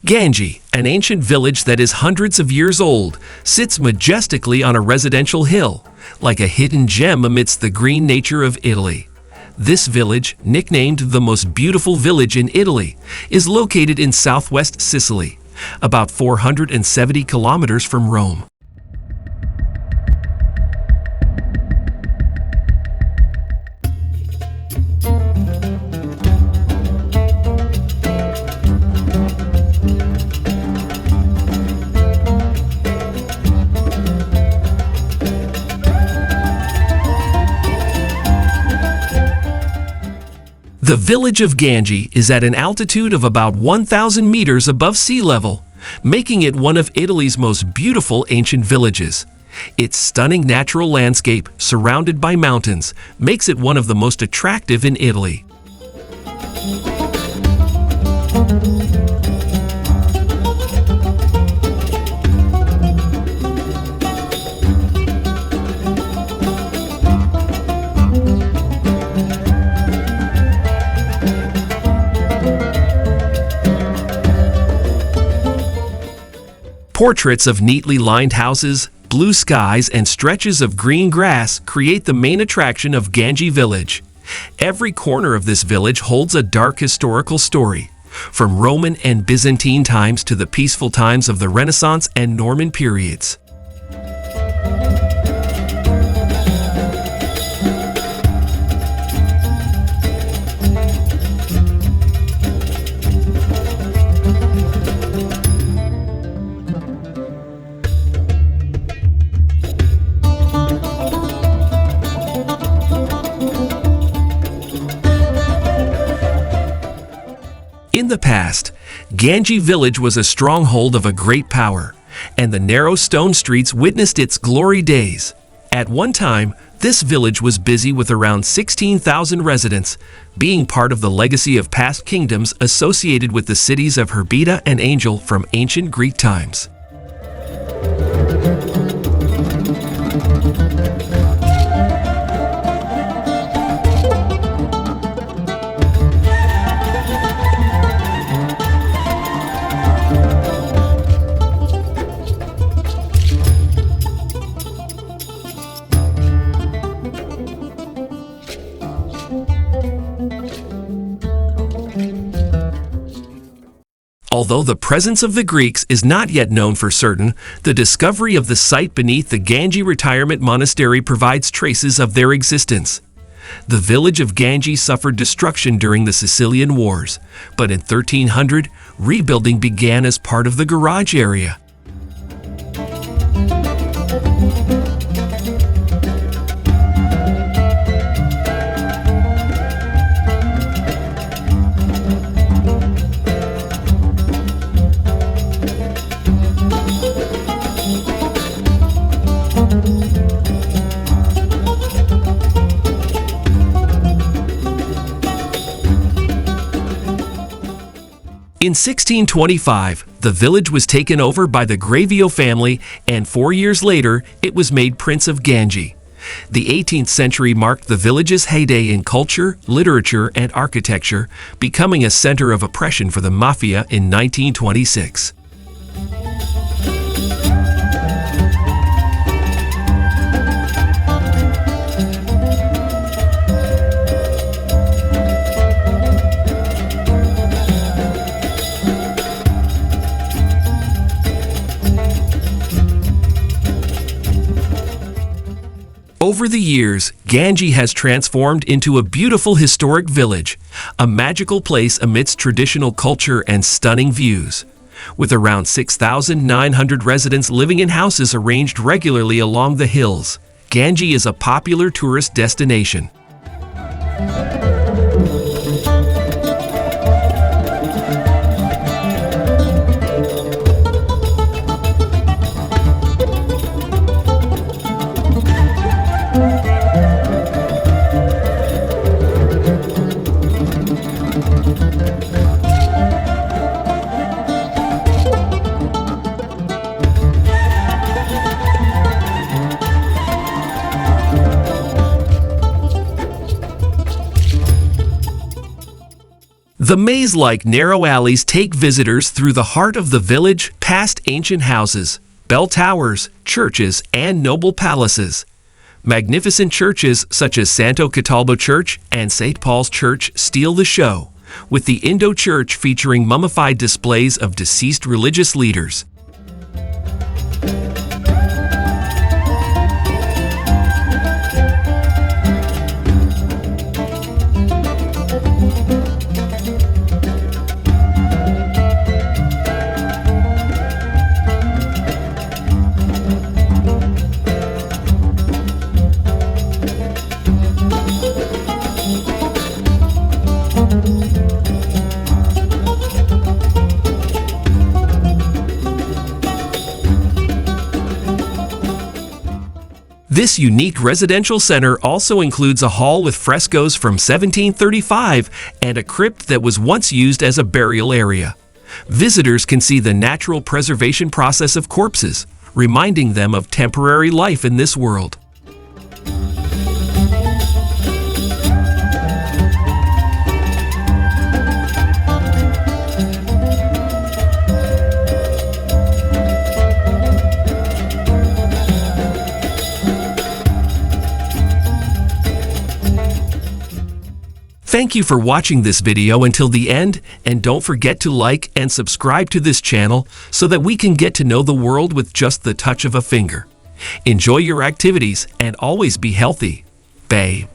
Gangi, an ancient village that is hundreds of years old, sits majestically on a residential hill, like a hidden gem amidst the green nature of Italy. This village, nicknamed the most beautiful village in Italy, is located in southwest Sicily, about 470 kilometers from Rome. The village of Gangi is at an altitude of about 1,000 meters above sea level, making it one of Italy's most beautiful ancient villages. Its stunning natural landscape, surrounded by mountains, makes it one of the most attractive in Italy. Portraits of neatly lined houses, blue skies, and stretches of green grass create the main attraction of Gangi village. Every corner of this village holds a dark historical story, from Roman and Byzantine times to the peaceful times of the Renaissance and Norman periods. In the past, Gangi village was a stronghold of a great power, and the narrow stone streets witnessed its glory days. At one time, this village was busy with around 16,000 residents, being part of the legacy of past kingdoms associated with the cities of Herbeda and Angel from ancient Greek times. Although the presence of the Greeks is not yet known for certain, the discovery of the site beneath the Gangi retirement monastery provides traces of their existence. The village of Gangi suffered destruction during the Sicilian Wars, but in 1300, rebuilding began as part of the garage area. In 1625, the village was taken over by the Gravio family, and 4 years later, it was made Prince of Gangi. The 18th century marked the village's heyday in culture, literature, and architecture, becoming a center of oppression for the mafia in 1926. Over the years, Gangi has transformed into a beautiful historic village, a magical place amidst traditional culture and stunning views. With around 6,900 residents living in houses arranged regularly along the hills, Gangi is a popular tourist destination. The maze-like narrow alleys take visitors through the heart of the village, past ancient houses, bell towers, churches, and noble palaces. Magnificent churches such as Santo Catalbo Church and St. Paul's Church steal the show, with the Indo Church featuring mummified displays of deceased religious leaders. This unique residential center also includes a hall with frescoes from 1735 and a crypt that was once used as a burial area. Visitors can see the natural preservation process of corpses, reminding them of temporary life in this world. Thank you for watching this video until the end, and don't forget to like and subscribe to this channel so that we can get to know the world with just the touch of a finger. Enjoy your activities and always be healthy. Bay.